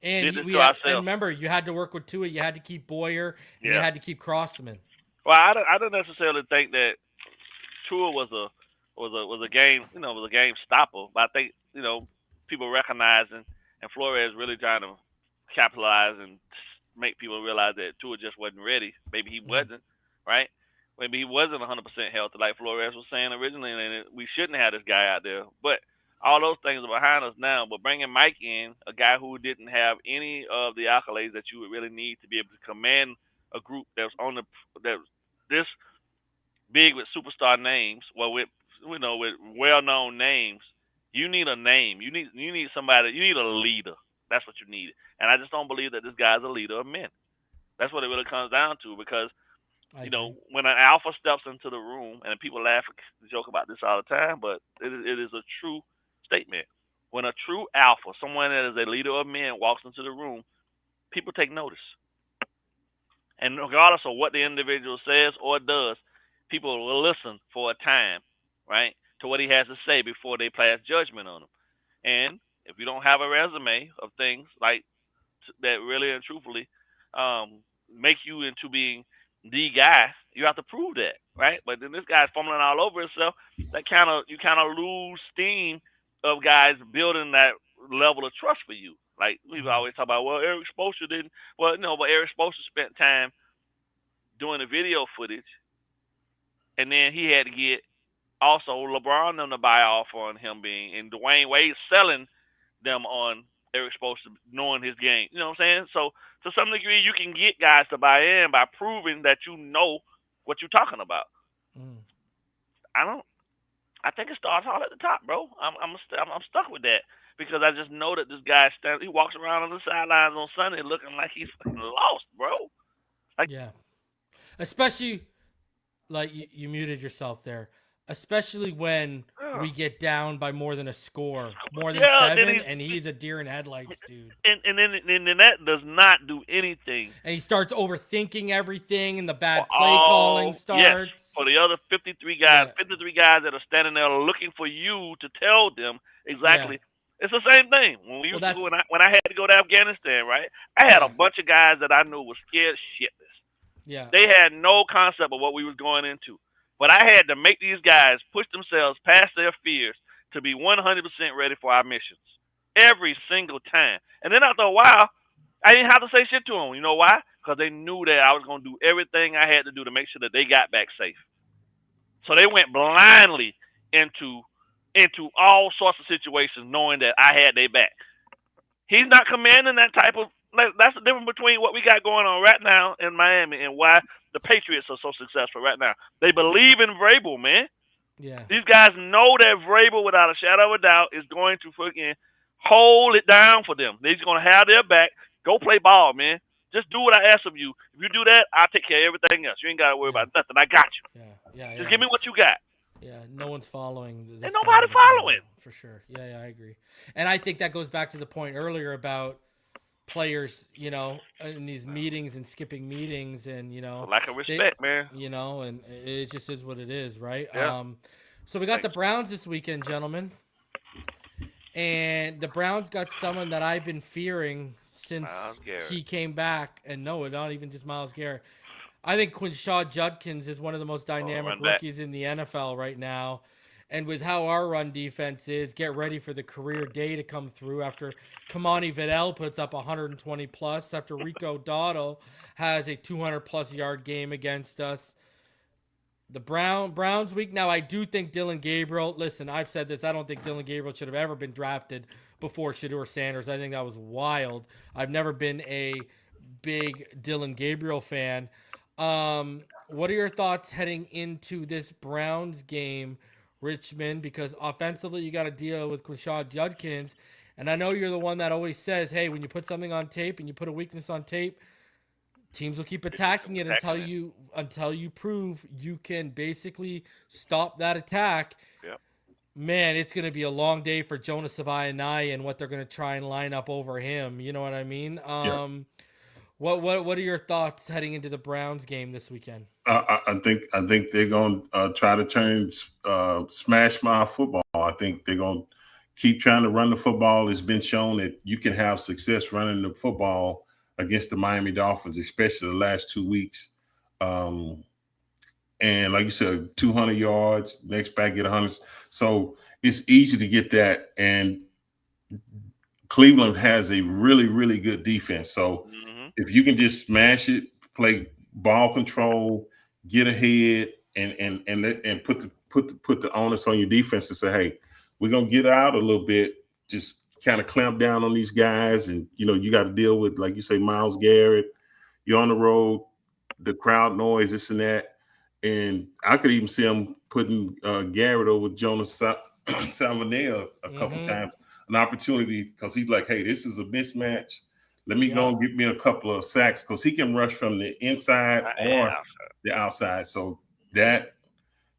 did it to ourselves. And remember, you had to work with Tua, you had to keep Boyer, and you had to keep Crossman. Well, I don't necessarily think that Tua was a game stopper, but I think people recognizing and Flores really trying to capitalize and make people realize that Tua just wasn't ready. Maybe he wasn't, right? Maybe he wasn't 100% healthy like Flores was saying originally, and we shouldn't have this guy out there. But all those things are behind us now. But bringing Mike in, a guy who didn't have any of the accolades that you would really need to be able to command a group that's this big with superstar names, with well-known names, you need a name. You need somebody. You need a leader. That's what you need. And I just don't believe that this guy's a leader of men. That's what it really comes down to, because when an alpha steps into the room, and people laugh and joke about this all the time, but it is a true statement. When a true alpha, someone that is a leader of men, walks into the room, people take notice. And regardless of what the individual says or does, people will listen for a time, right, to what he has to say before they pass judgment on him. And if you don't have a resume of things like that really and truthfully make you into being the guy, you have to prove that, right? But then this guy's fumbling all over himself. You kind of lose steam of guys building that level of trust for you. Like we've always talked about, Eric Spoelstra didn't. Well, no, but Eric Spoelstra spent time doing the video footage, and then he had to get also LeBron them to buy off on him being, and Dwayne Wade selling them on Eric Spoelstra knowing his game. You know what I'm saying? So to some degree, you can get guys to buy in by proving that you know what you're talking about. I think it starts all at the top, bro. I'm stuck with that, because I just know that this guy he walks around on the sidelines on Sunday looking like he's fucking lost, bro. Especially like you muted yourself there. especially when we get down by more than a score, more than Yeah, then 7, and he's a deer in headlights, dude. and then that does not do anything. And he starts overthinking everything, and the bad For play calling yes, starts. for the other 53 guys, Yeah. 53 guys that are standing there looking for you to tell them exactly. Yeah. It's the same thing. When we used Well, to go, when I had to go to Afghanistan, right? I had a bunch of guys that I knew were scared shitless. Yeah. They had no concept of what we was going into. But I had to make these guys push themselves past their fears to be 100% ready for our missions every single time. And then after a while, I didn't have to say shit to them. You know why? Because they knew that I was going to do everything I had to do to make sure that they got back safe. So they went blindly into all sorts of situations knowing that I had their back. He's not commanding that type of – that's the difference between what we got going on right now in Miami and why the Patriots are so successful right now. They believe in Vrabel, man. Yeah. These guys know that Vrabel, without a shadow of a doubt, is going to freaking hold it down for them. They're going to have their back. Go play ball, man. Just do what I ask of you. If you do that, I'll take care of everything else. You ain't got to worry about nothing. I got you. Yeah. Just give me what you got. Yeah, no one's following. Ain't nobody following. For sure. Yeah, I agree. And I think that goes back to the point earlier about players, in these meetings and skipping meetings and, lack of respect, man. And it just is what it is, right? Yeah. So we got the Browns this weekend, gentlemen. And the Browns got someone that I've been fearing since he came back. And no, not even just Myles Garrett. I think Quinshad Judkins is one of the most dynamic rookies in the NFL right now. And with how our run defense is, get ready for the career day to come through after Kamani Vidal puts up 120 plus, after Rico Dowdle has a 200 plus yard game against us. The Browns week. Now, I do think Dylan Gabriel, listen, I've said this, I don't think Dylan Gabriel should have ever been drafted before Shedeur Sanders. I think that was wild. I've never been a big Dylan Gabriel fan. What are your thoughts heading into this Browns game, Richmond? Because offensively, you got to deal with Quinshad Judkins. And I know you're the one that always says, hey, when you put something on tape and you put a weakness on tape, teams will keep attacking it until you prove you can basically stop that attack. Yep. Man, it's going to be a long day for Jonas Savaianai and what they're going to try and line up over him. You know what I mean? What are your thoughts heading into the Browns game this weekend? I think they're going to try to smash my football. I think they're going to keep trying to run the football. It's been shown that you can have success running the football against the Miami Dolphins, especially the last 2 weeks. And like you said, 200 yards, next back get 100. So it's easy to get that. And Cleveland has a really, really good defense. So if you can just smash it, play ball control, get ahead, and put the onus on your defense to say, hey, we're gonna get out a little bit, just kind of clamp down on these guys, and you got to deal with, like you say, Myles Garrett. You're on the road, the crowd noise, this and that, and I could even see them putting Garrett over Jonas Savaianai a couple times, an opportunity, because he's like, hey, this is a mismatch. Let me go and get me a couple of sacks, because he can rush from the inside or the outside. So that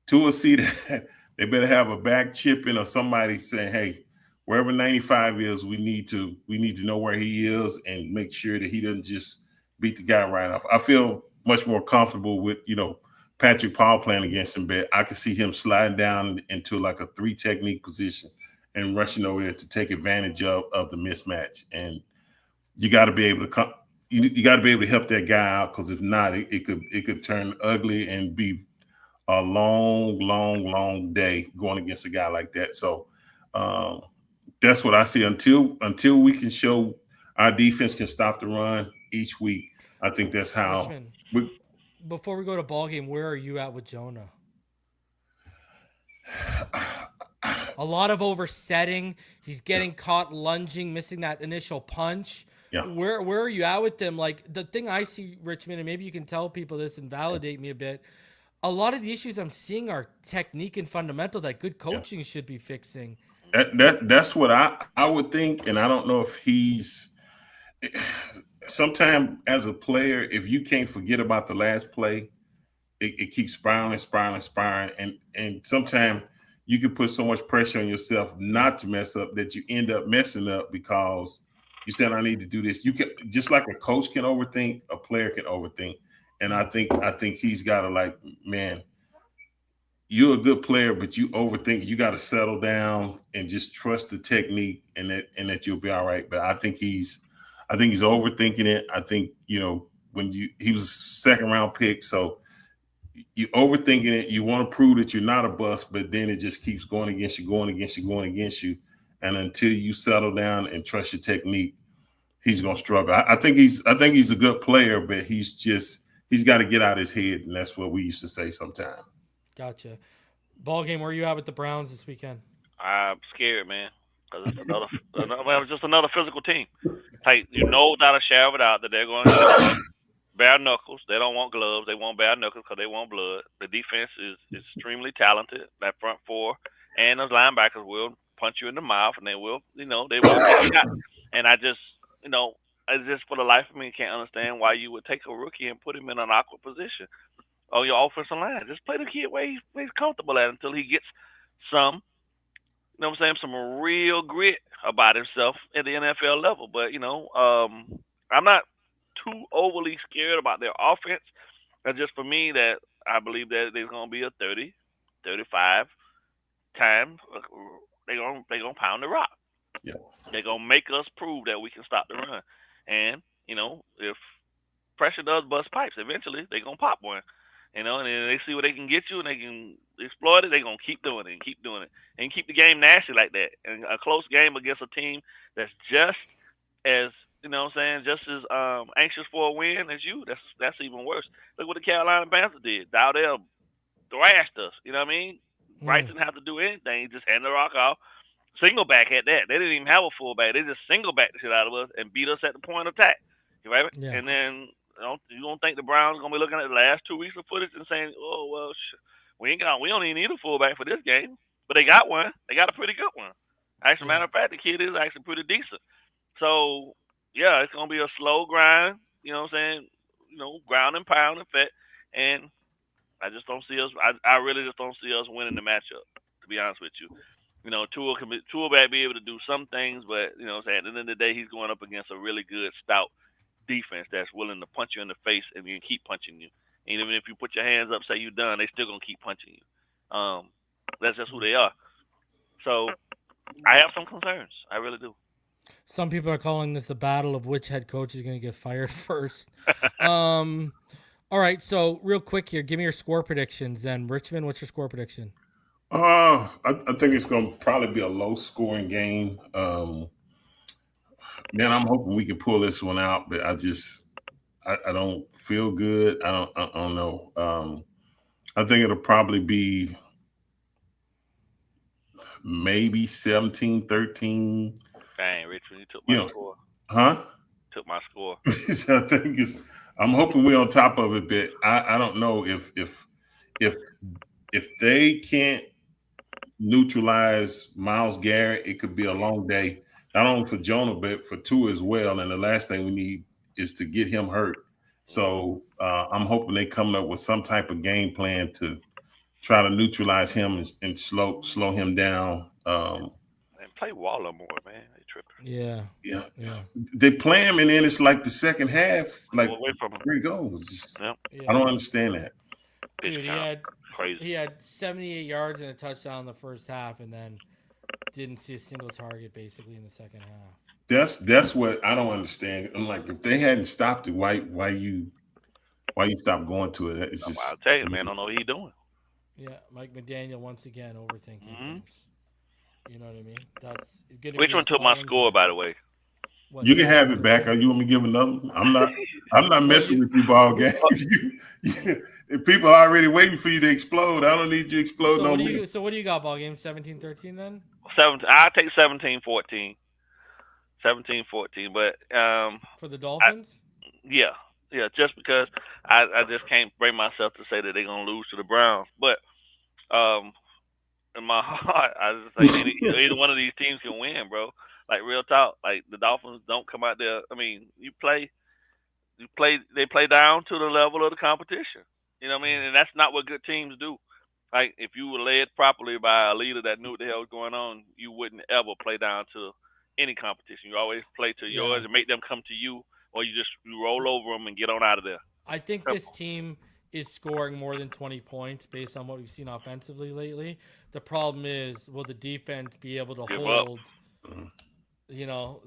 Tua see that they better have a back chipping or somebody saying, hey, wherever 95 is, we need to know where he is and make sure that he doesn't just beat the guy right off. I feel much more comfortable with, Patrick Paul playing against him, but I could see him sliding down into like a 3 technique position and rushing over there to take advantage of the mismatch. And you got to be able to come. You got to be able to help that guy out, because if not, it could turn ugly and be a long day going against a guy like that. So that's what I see. Until we can show our defense can stop the run each week, I think that's how. Before we go to BallGame, where are you at with Jonah? A lot of oversetting. He's getting caught lunging, missing that initial punch. Yeah. Where are you at with them? Like, the thing I see, Richmond, and maybe you can tell people this and validate me a bit, a lot of the issues I'm seeing are technique and fundamental that good coaching should be fixing. That's what I would think, and I don't know if he's – sometimes as a player, if you can't forget about the last play, it keeps spiraling, and sometimes you can put so much pressure on yourself not to mess up that you end up messing up because you said I need to do this. You can, just like a coach can overthink, a player can overthink, and I think he's got to, like, man, you're a good player, but you overthink. You got to settle down and just trust the technique, and that you'll be all right. But I think he's overthinking it. I think, when he was second round pick, so you overthinking it. You want to prove that you're not a bust, but then it just keeps going against you, and until you settle down and trust your technique, he's gonna struggle. I think he's a good player, but he's got to get out of his head, and that's what we used to say sometimes. Gotcha. Ball game, where are you at with the Browns this weekend? I'm scared, man. Because it's just another physical team. Like, without a shadow of a doubt that they're going to bare knuckles. They don't want gloves. They want bare knuckles because they want blood. The defense is extremely talented. That front four and those linebackers will punch you in the mouth, and they will get you out. And I just for the life of me can't understand why you would take a rookie and put him in an awkward position on your offensive line. Just play the kid where he's comfortable at until he gets some, some real grit about himself at the NFL level. But, I'm not too overly scared about their offense. It's just for me that I believe that there's going to be a 30, 35 times they're going to pound the rock. Yeah. They're going to make us prove that we can stop the run. And, if pressure does bust pipes, eventually they're going to pop one. And then they see where they can get you and they can exploit it, they're going to keep doing it and keep doing it. And keep the game nasty like that. And a close game against a team that's just as, just as anxious for a win as you, that's even worse. Look what the Carolina Panthers did. Dowdell thrashed us, you know what I mean? Wright didn't have to do anything. He just handed the rock off. Single back at that. They didn't even have a fullback. They just single back the shit out of us and beat us at the point of attack. Right? Yeah. And then you don't think the Browns are gonna be looking at the last 2 weeks of footage and saying, "Oh well, we don't even need a fullback for this game." But they got one. They got a pretty good one. Actually, matter of fact, the kid is actually pretty decent. So yeah, it's gonna be a slow grind. You know what I'm saying? Ground and pound effect. And I just don't see us. I really just don't see us winning the matchup. To be honest with you. Tua might be able to do some things, but, at the end of the day, he's going up against a really good, stout defense that's willing to punch you in the face and then keep punching you. And even if you put your hands up, say you're done, they still going to keep punching you. That's just who they are. So I have some concerns. I really do. Some people are calling this the battle of which head coach is going to get fired first. All right, so real quick here, give me your score predictions then. Richmond, what's your score prediction? I think it's going to probably be a low-scoring game. Man, I'm hoping we can pull this one out, but I don't feel good. I don't know. I think it'll probably be maybe 17-13. Dang, Richard, you took my score. Huh? Took my score. So I think I'm hoping we're on top of it, but I don't know if they can't neutralize Myles Garrett, it could be a long day, not only for Jonah, but for Tua as well. And the last thing we need is to get him hurt. So I'm hoping they come up with some type of game plan to try to neutralize him and slow him down. And play Waller more, man. They tripping. Yeah. They play him, and then it's like the second half, like away from him. Here he goes. I don't understand that. Dude, he had 78 yards and a touchdown in the first half, and then didn't see a single target basically in the second half. That's what I don't understand. I'm like, if they hadn't stopped it, why you stop going to it? It's just, I'll tell you, man, I don't know what he's doing. Yeah, Mike McDaniel once again overthinking things. You know what I mean? That's good. Which one took my score, by the way? You can have it back. You want me to give another one? I'm not messing with you, ball game. People are already waiting for you to explode. I don't need you exploding on me. So what do you got, ball game? 17-13 then? I'll take 17-14. 17-14, but for the Dolphins? Yeah, just because I just can't bring myself to say that they're gonna lose to the Browns. But in my heart, I just think either one of these teams can win, bro. Like, real talk. Like, the Dolphins don't come out there. I mean, they play down to the level of the competition. You know what I mean? And that's not what good teams do. Like, if you were led properly by a leader that knew what the hell was going on, you wouldn't ever play down to any competition. You always play to yours and make them come to you, or you roll over them and get on out of there. I think this team is scoring more than 20 points based on what we've seen offensively lately. The problem is, will the defense be able to hold,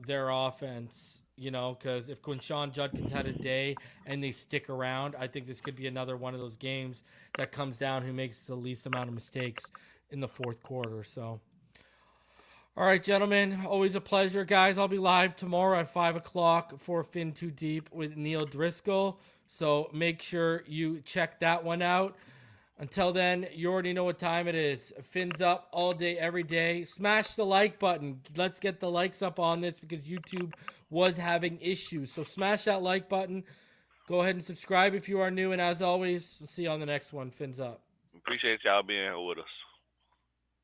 their offense? Because if Quinshon Judkins had a day and they stick around, I think this could be another one of those games that comes down who makes the least amount of mistakes in the fourth quarter. So, all right, gentlemen, always a pleasure, guys. I'll be live tomorrow at 5 o'clock for Fin Too Deep with Neil Driscoll. So make sure you check that one out. Until then, you already know what time it is. Fins up all day, every day. Smash the like button. Let's get the likes up on this because YouTube was having issues. So smash that like button. Go ahead and subscribe if you are new. And as always, we'll see you on the next one. Fins up. Appreciate y'all being here with us.